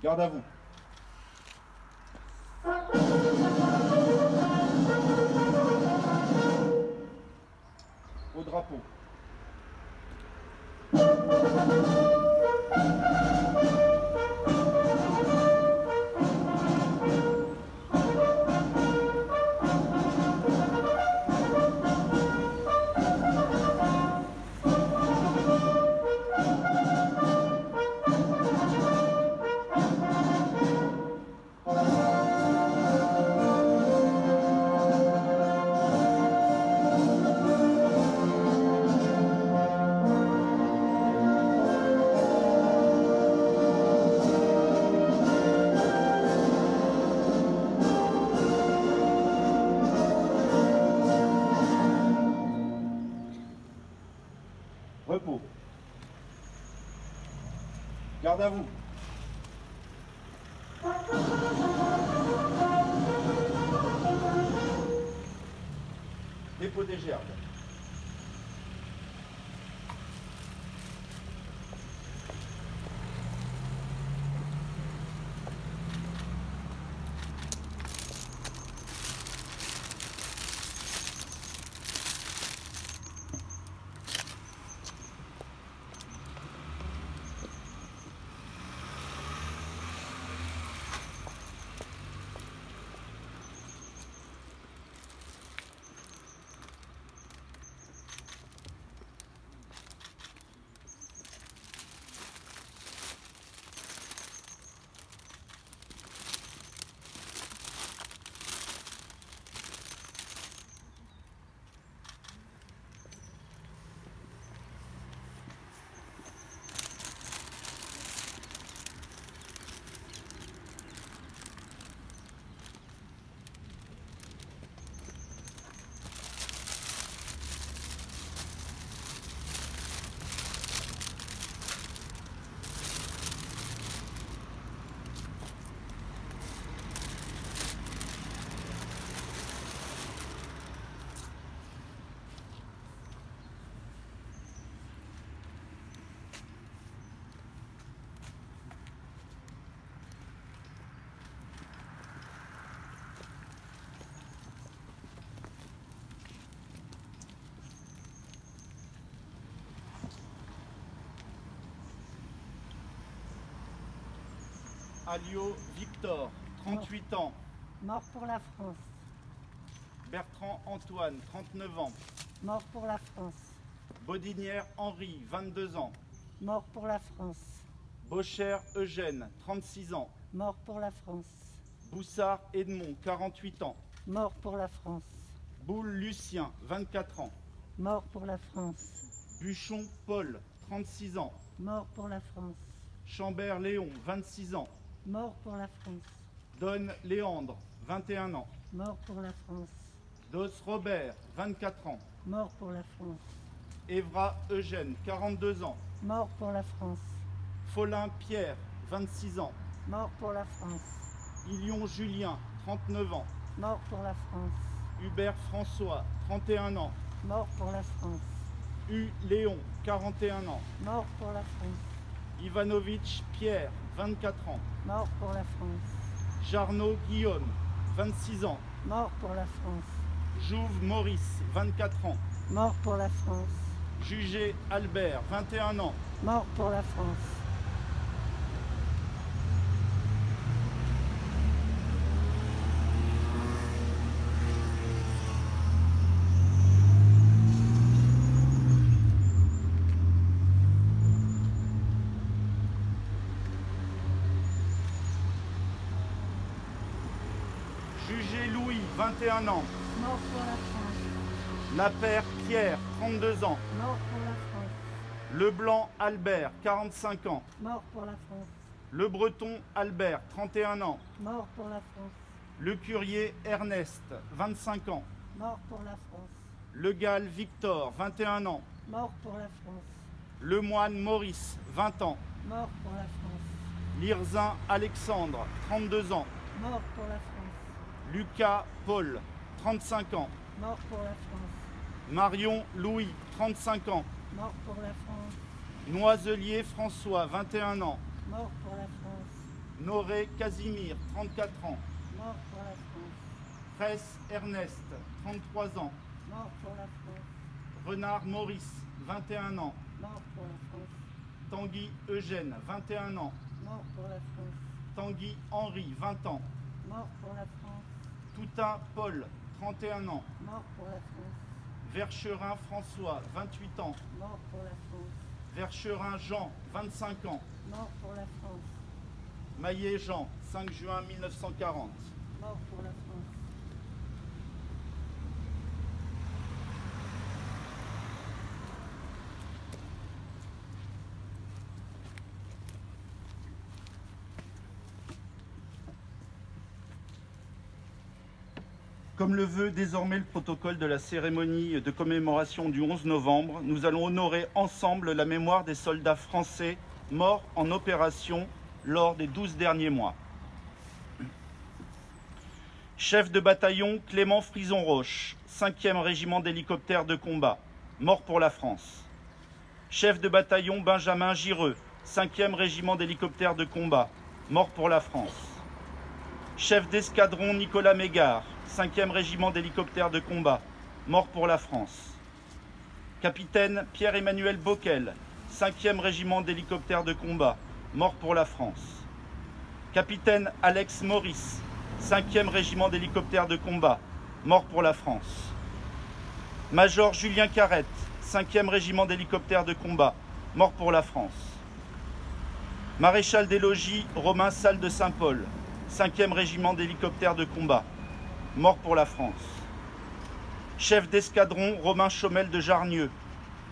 Garde à vous. Au drapeau. Repos. Garde à vous. Dépôt des gerbes. Alliot Victor, 38 ans. Mort pour la France. Bertrand Antoine, 39 ans. Mort pour la France. Bodinière Henri, 22 ans. Mort pour la France. Bocher Eugène, 36 ans. Mort pour la France. Boussard Edmond, 48 ans. Mort pour la France. Boule Lucien, 24 ans. Mort pour la France. Buchon Paul, 36 ans. Mort pour la France. Chambert Léon, 26 ans. Mort pour la France. Donne Léandre, 21 ans. Mort pour la France. Dos Robert, 24 ans. Mort pour la France. Évra Eugène, 42 ans. Mort pour la France. Follin Pierre, 26 ans. Mort pour la France. Ilion Julien, 39 ans. Mort pour la France. Hubert François, 31 ans. Mort pour la France. U Léon, 41 ans. Mort pour la France. Ivanovitch Pierre, 24 ans. Mort pour la France. Jarnaud Guillaume, 26 ans. Mort pour la France. Jouve Maurice, 24 ans. Mort pour la France. Jugé Albert, 21 ans. Mort pour la France. Jugé Louis, 21 ans. Mort pour la France. Lapère Pierre, 32 ans. Mort pour la France. Leblanc Albert, 45 ans. Mort pour la France. Le Breton Albert, 31 ans. Mort pour la France. Le Curier Ernest, 25 ans. Mort pour la France. Le Gall Victor, 21 ans. Mort pour la France. Le Moine Maurice, 20 ans. Mort pour la France. Lirzin Alexandre, 32 ans. Mort pour la France. Lucas Paul, 35 ans. Mort pour la France. Marion Louis, 35 ans. Mort pour la France. Noiselier François, 21 ans. Mort pour la France. Noré Casimir, 34 ans. Mort pour la France. Fraisse Ernest, 33 ans. Mort pour la France. Renard Maurice, 21 ans. Mort pour la France. Tanguy Eugène, 21 ans. Mort pour la France. Tanguy Henri, 20 ans. Mort pour la France. Toutain Paul, 31 ans. Mort pour la France. Vercherin François, 28 ans. Mort pour la France. Vercherin Jean, 25 ans. Mort pour la France. Maillet Jean, 5 juin 1940. Mort pour la France. Comme le veut désormais le protocole de la cérémonie de commémoration du 11 novembre, nous allons honorer ensemble la mémoire des soldats français morts en opération lors des 12 derniers mois. Chef de bataillon Clément Frison-Roche, 5e régiment d'hélicoptères de combat, mort pour la France. Chef de bataillon Benjamin Gireux, 5e régiment d'hélicoptères de combat, mort pour la France. Chef d'escadron Nicolas Mégard, 5e régiment d'hélicoptères de combat, mort pour la France. Capitaine Pierre-Emmanuel Bockel, 5e régiment d'hélicoptères de combat, mort pour la France. Capitaine Alex Maurice, 5e régiment d'hélicoptères de combat, mort pour la France. Major Julien Carrette, 5e régiment d'hélicoptères de combat, mort pour la France. Maréchal des logis Romain Salle de Saint-Paul, 5e régiment d'hélicoptères de combat, mort pour la France. Chef d'escadron Romain Chaumel de Jarnieux,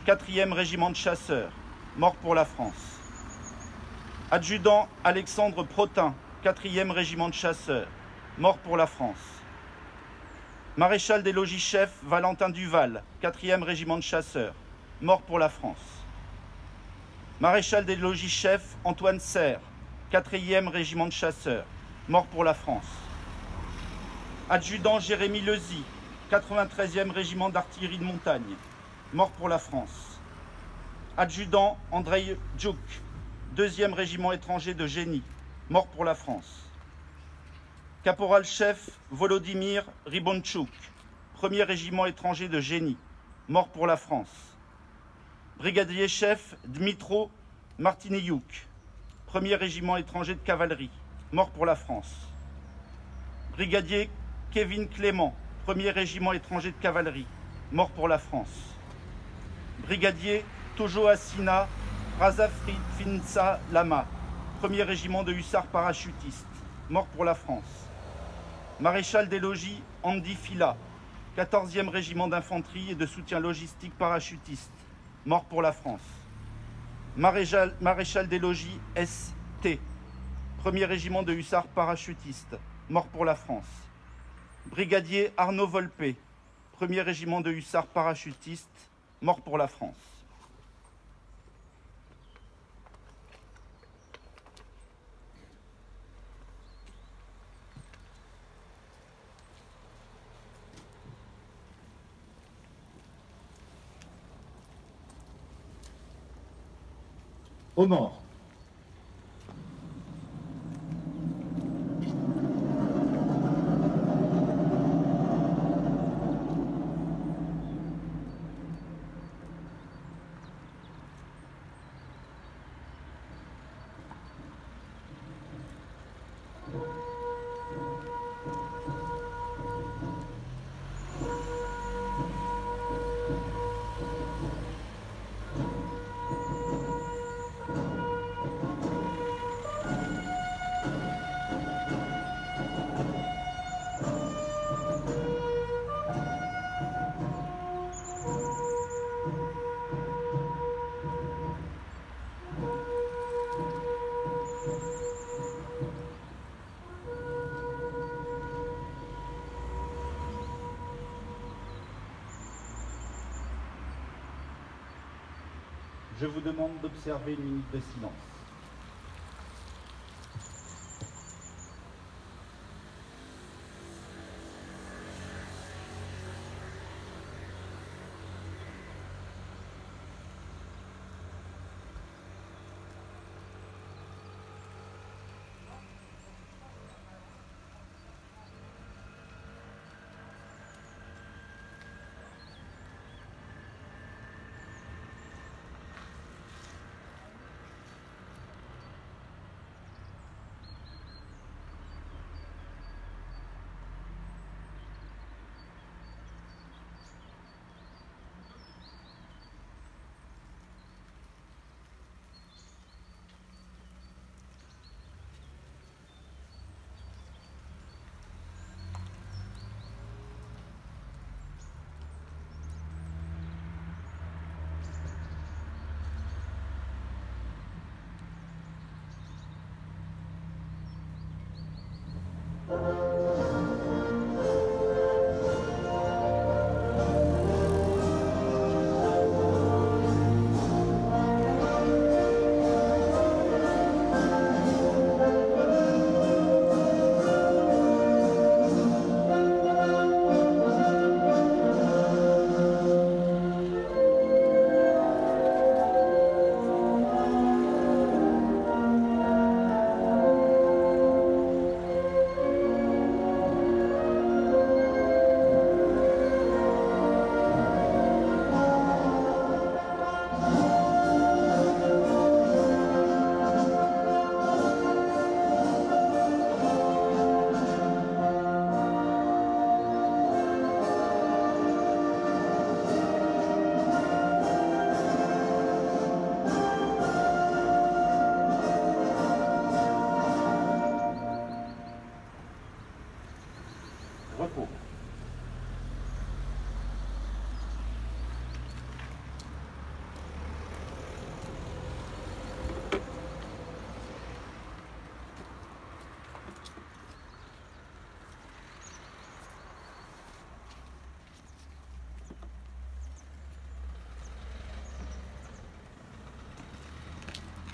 4e régiment de chasseurs, mort pour la France. Adjudant Alexandre Protin, 4e régiment de chasseurs, mort pour la France. Maréchal des logis-chefs Valentin Duval, 4e régiment de chasseurs, mort pour la France. Maréchal des logis-chefs Antoine Serre, 4e régiment de chasseurs, mort pour la France. Adjudant Jérémy Lezy, 93e régiment d'artillerie de montagne, mort pour la France. Adjudant Andrei Djouk, 2e régiment étranger de génie, mort pour la France. Caporal-chef Volodymyr Ribonchouk, 1er régiment étranger de génie, mort pour la France. Brigadier-chef Dmitro Martiniouk, 1er régiment étranger de cavalerie, mort pour la France. Brigadier Kevin Clément, 1er régiment étranger de cavalerie, mort pour la France. Brigadier Tojo Asina Razafrinsa Lama, 1er régiment de hussards parachutistes, mort pour la France. Maréchal des logis Andy Fila, 14e régiment d'infanterie et de soutien logistique parachutiste, mort pour la France. Maréchal des logis ST, 1er régiment de hussards parachutistes, mort pour la France. Brigadier Arnaud Volpé, 1er régiment de hussards parachutistes, mort pour la France. Aux morts. Je vous demande d'observer une minute de silence.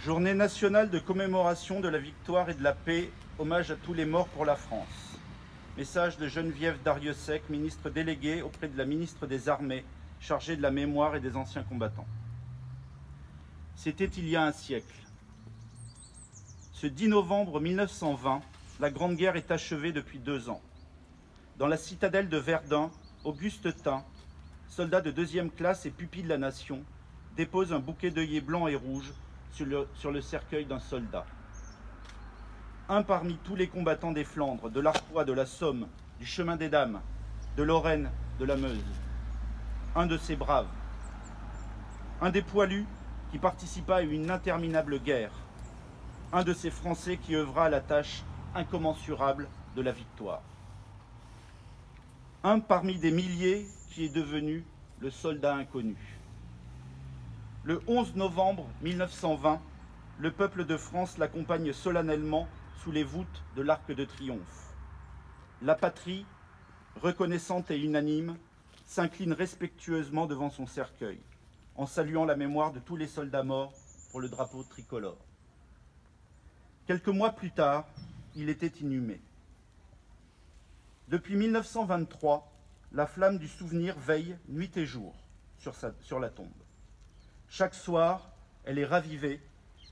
Journée nationale de commémoration de la victoire et de la paix, hommage à tous les morts pour la France. Message de Geneviève Darrieussecq, ministre déléguée auprès de la ministre des Armées, chargée de la mémoire et des anciens combattants. C'était il y a un siècle. Ce 10 novembre 1920, la Grande Guerre est achevée depuis 2 ans. Dans la citadelle de Verdun, Auguste Thun, soldat de 2e classe et pupille de la nation, dépose un bouquet d'œillets blancs et rouges sur le cercueil d'un soldat. Un parmi tous les combattants des Flandres, de l'Artois, de la Somme, du Chemin des Dames, de Lorraine, de la Meuse. Un de ces braves. Un des poilus qui participa à une interminable guerre. Un de ces Français qui œuvra à la tâche incommensurable de la victoire. Un parmi des milliers qui est devenu le soldat inconnu. Le 11 novembre 1920, le peuple de France l'accompagne solennellement sous les voûtes de l'Arc de Triomphe. La patrie, reconnaissante et unanime, s'incline respectueusement devant son cercueil, en saluant la mémoire de tous les soldats morts pour le drapeau tricolore. Quelques mois plus tard, il était inhumé. Depuis 1923, la flamme du souvenir veille nuit et jour sur la tombe. Chaque soir, elle est ravivée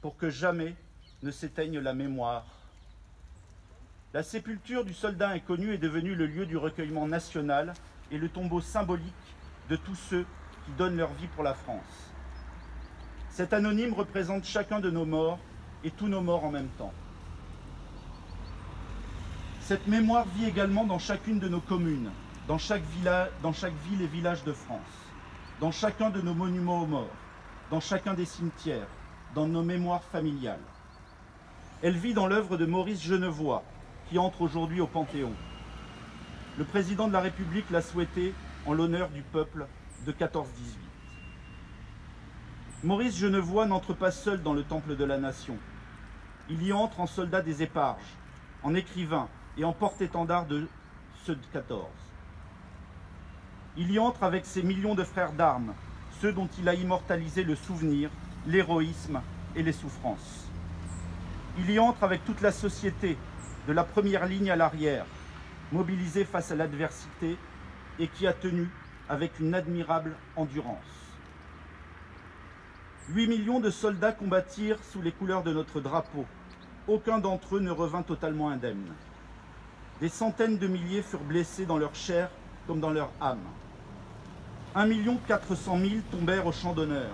pour que jamais ne s'éteigne la mémoire. La sépulture du soldat inconnu est devenue le lieu du recueillement national et le tombeau symbolique de tous ceux qui donnent leur vie pour la France. Cet anonyme représente chacun de nos morts et tous nos morts en même temps. Cette mémoire vit également dans chacune de nos communes, dans chaque ville et village de France, dans chacun de nos monuments aux morts, dans chacun des cimetières, dans nos mémoires familiales. Elle vit dans l'œuvre de Maurice Genevoix, qui entre aujourd'hui au Panthéon. Le président de la République l'a souhaité en l'honneur du peuple de 14-18. Maurice Genevoix n'entre pas seul dans le temple de la nation. Il y entre en soldat des éparges, en écrivain et en porte-étendard de ceux de 14. Il y entre avec ses millions de frères d'armes, ceux dont il a immortalisé le souvenir, l'héroïsme et les souffrances. Il y entre avec toute la société, de la première ligne à l'arrière, mobilisée face à l'adversité et qui a tenu avec une admirable endurance. 8 millions de soldats combattirent sous les couleurs de notre drapeau. Aucun d'entre eux ne revint totalement indemne. Des centaines de milliers furent blessés dans leur chair comme dans leur âme. 1 400 000 tombèrent au champ d'honneur.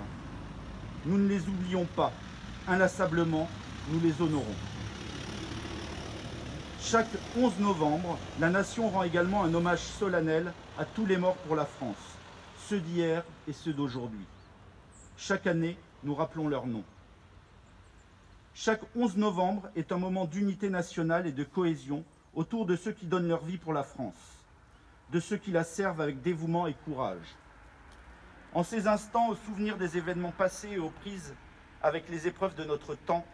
Nous ne les oublions pas. Inlassablement, nous les honorons. Chaque 11 novembre, la nation rend également un hommage solennel à tous les morts pour la France, ceux d'hier et ceux d'aujourd'hui. Chaque année, nous rappelons leurs noms. Chaque 11 novembre est un moment d'unité nationale et de cohésion autour de ceux qui donnent leur vie pour la France, de ceux qui la servent avec dévouement et courage. En ces instants, au souvenir des événements passés et aux prises avec les épreuves de notre temps,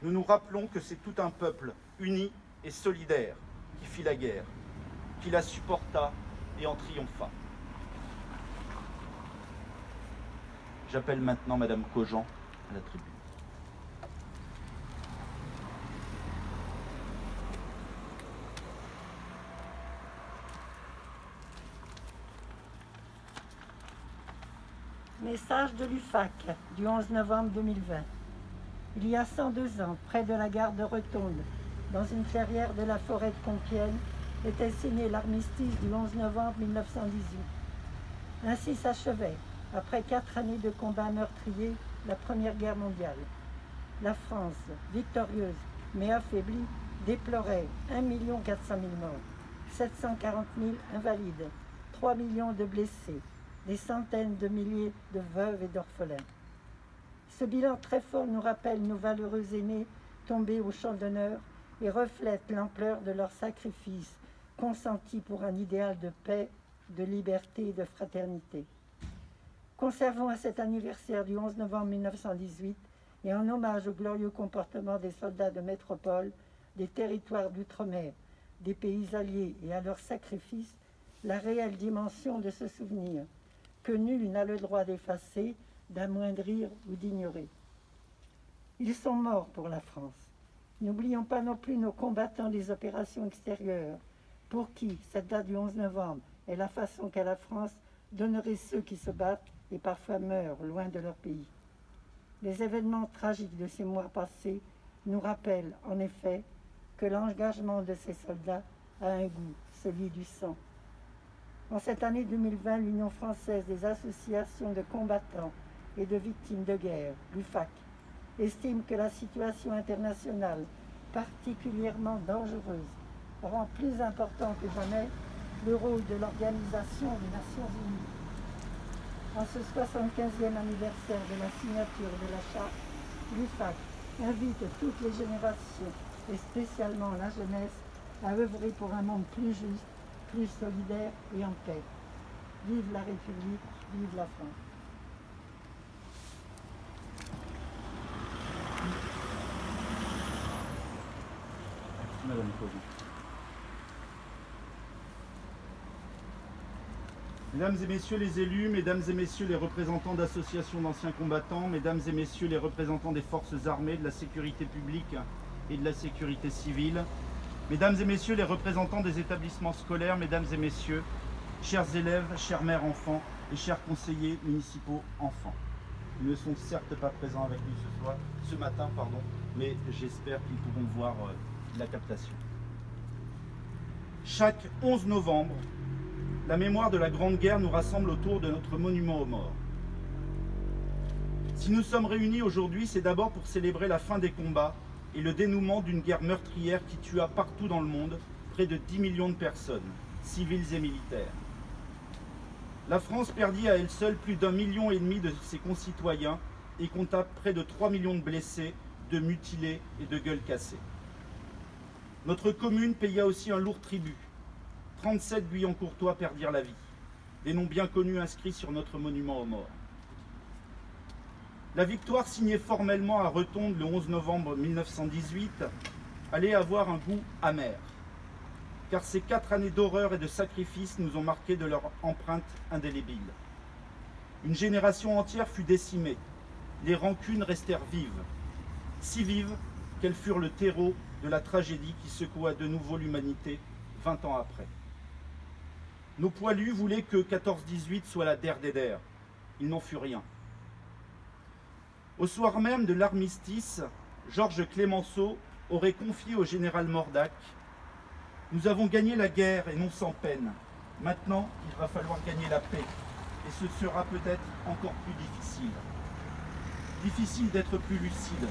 nous nous rappelons que c'est tout un peuple uni et solidaire qui fit la guerre, qui la supporta et en triompha. J'appelle maintenant Madame Cogent à la tribune. Message de l'UFAC du 11 novembre 2020. Il y a 102 ans, près de la gare de Rotonde, dans une clairière de la forêt de Compiègne, était signé l'armistice du 11 novembre 1918. Ainsi s'achevait, après 4 années de combats meurtriers, la Première Guerre mondiale. La France, victorieuse mais affaiblie, déplorait 1 400 000 morts, 740 000 invalides, 3 millions de blessés, des centaines de milliers de veuves et d'orphelins. Ce bilan très fort nous rappelle nos valeureux aînés tombés au champ d'honneur et reflète l'ampleur de leur sacrifice consenti pour un idéal de paix, de liberté et de fraternité. Conservons à cet anniversaire du 11 novembre 1918 et en hommage au glorieux comportement des soldats de métropole, des territoires d'outre-mer, des pays alliés et à leur sacrifice, la réelle dimension de ce souvenir, que nul n'a le droit d'effacer, d'amoindrir ou d'ignorer. Ils sont morts pour la France. N'oublions pas non plus nos combattants des opérations extérieures, pour qui cette date du 11 novembre est la façon qu'a la France d'honorer ceux qui se battent et parfois meurent loin de leur pays. Les événements tragiques de ces mois passés nous rappellent en effet que l'engagement de ces soldats a un goût, celui du sang. En cette année 2020, l'Union française des associations de combattants et de victimes de guerre, l'UFAC, estime que la situation internationale, particulièrement dangereuse, rend plus important que jamais le rôle de l'Organisation des Nations Unies. En ce 75e anniversaire de la signature de la Charte, l'UFAC invite toutes les générations, et spécialement la jeunesse, à œuvrer pour un monde plus juste, plus solidaire et en paix. Vive la République, vive la France. Madame Caudy. Mesdames et messieurs les élus, mesdames et messieurs les représentants d'associations d'anciens combattants, mesdames et messieurs les représentants des forces armées, de la sécurité publique et de la sécurité civile, mesdames et messieurs les représentants des établissements scolaires, mesdames et messieurs, chers élèves, chères mères enfants et chers conseillers municipaux enfants. Ils ne sont certes pas présents avec nous ce matin, mais j'espère qu'ils pourront voir la captation. Chaque 11 novembre, la mémoire de la Grande Guerre nous rassemble autour de notre monument aux morts. Si nous sommes réunis aujourd'hui, c'est d'abord pour célébrer la fin des combats et le dénouement d'une guerre meurtrière qui tua partout dans le monde près de 10 millions de personnes, civiles et militaires. La France perdit à elle seule plus d'1,5 million de ses concitoyens et compta près de 3 millions de blessés, de mutilés et de gueules cassées. Notre commune paya aussi un lourd tribut. 37 Guyancourtois perdirent la vie, des noms bien connus inscrits sur notre monument aux morts. La victoire signée formellement à Retonde le 11 novembre 1918 allait avoir un goût amer, car ces 4 années d'horreur et de sacrifice nous ont marqués de leur empreinte indélébile. Une génération entière fut décimée, les rancunes restèrent vives, si vives qu'elles furent le terreau de la tragédie qui secoua de nouveau l'humanité 20 ans après. Nos poilus voulaient que 14-18 soit la der des der. Il n'en fut rien. Au soir même de l'armistice, Georges Clémenceau aurait confié au général Mordac « Nous avons gagné la guerre et non sans peine. Maintenant, il va falloir gagner la paix. Et ce sera peut-être encore plus difficile. Difficile d'être plus lucide.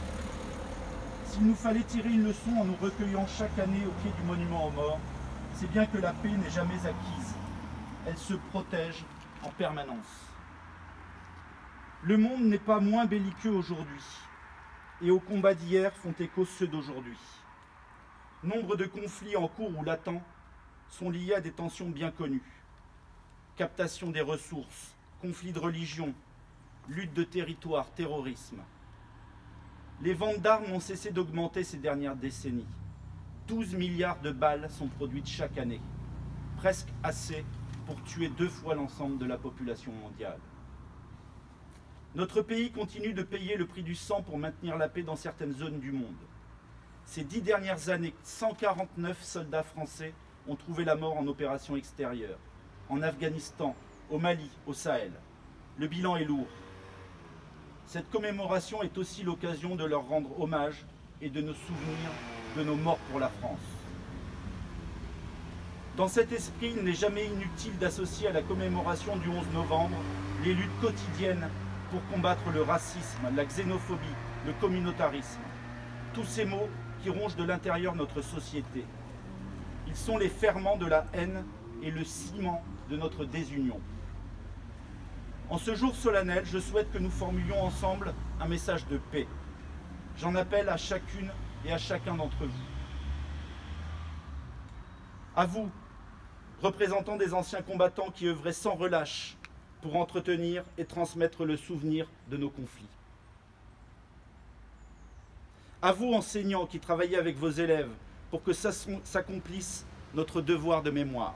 S'il nous fallait tirer une leçon en nous recueillant chaque année au pied du monument aux morts, c'est bien que la paix n'est jamais acquise. Elle se protège en permanence. Le monde n'est pas moins belliqueux aujourd'hui, et aux combats d'hier font écho ceux d'aujourd'hui. Nombre de conflits en cours ou latents sont liés à des tensions bien connues. Captation des ressources, conflits de religion, lutte de territoire, terrorisme. Les ventes d'armes n'ont cessé d'augmenter ces dernières décennies. 12 milliards de balles sont produites chaque année, presque assez pour tuer 2 fois l'ensemble de la population mondiale. Notre pays continue de payer le prix du sang pour maintenir la paix dans certaines zones du monde. Ces 10 dernières années, 149 soldats français ont trouvé la mort en opération extérieure, en Afghanistan, au Mali, au Sahel. Le bilan est lourd. Cette commémoration est aussi l'occasion de leur rendre hommage et de nous souvenir de nos morts pour la France. Dans cet esprit, il n'est jamais inutile d'associer à la commémoration du 11 novembre les luttes quotidiennes pour combattre le racisme, la xénophobie, le communautarisme. Tous ces maux qui rongent de l'intérieur notre société. Ils sont les ferments de la haine et le ciment de notre désunion. En ce jour solennel, je souhaite que nous formulions ensemble un message de paix. J'en appelle à chacune et à chacun d'entre vous. À vous, représentants des anciens combattants qui œuvraient sans relâche pour entretenir et transmettre le souvenir de nos conflits. À vous, enseignants qui travaillez avec vos élèves pour que s'accomplisse notre devoir de mémoire.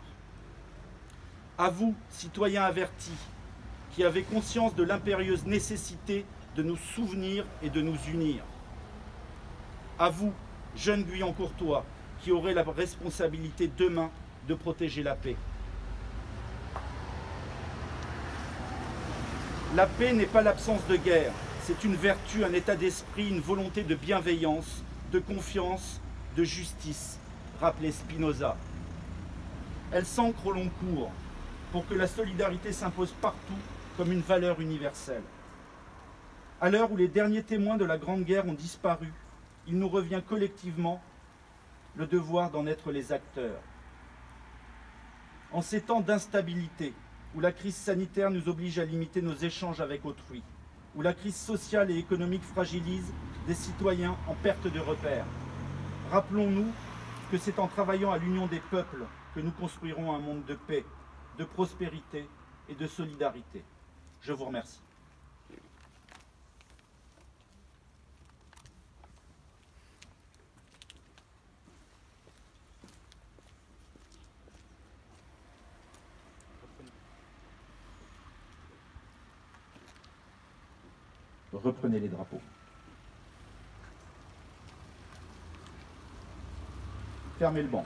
À vous, citoyens avertis, qui avez conscience de l'impérieuse nécessité de nous souvenir et de nous unir. À vous, jeunes Guyancourtois, qui aurez la responsabilité demain de protéger la paix. La paix n'est pas l'absence de guerre, c'est une vertu, un état d'esprit, une volonté de bienveillance, de confiance, de justice, rappelait Spinoza. Elle s'ancre au long cours pour que la solidarité s'impose partout comme une valeur universelle. À l'heure où les derniers témoins de la Grande Guerre ont disparu, il nous revient collectivement le devoir d'en être les acteurs. En ces temps d'instabilité, où la crise sanitaire nous oblige à limiter nos échanges avec autrui, où la crise sociale et économique fragilise des citoyens en perte de repères, rappelons-nous que c'est en travaillant à l'union des peuples que nous construirons un monde de paix, de prospérité et de solidarité. Je vous remercie. Reprenez les drapeaux. Fermez le banc.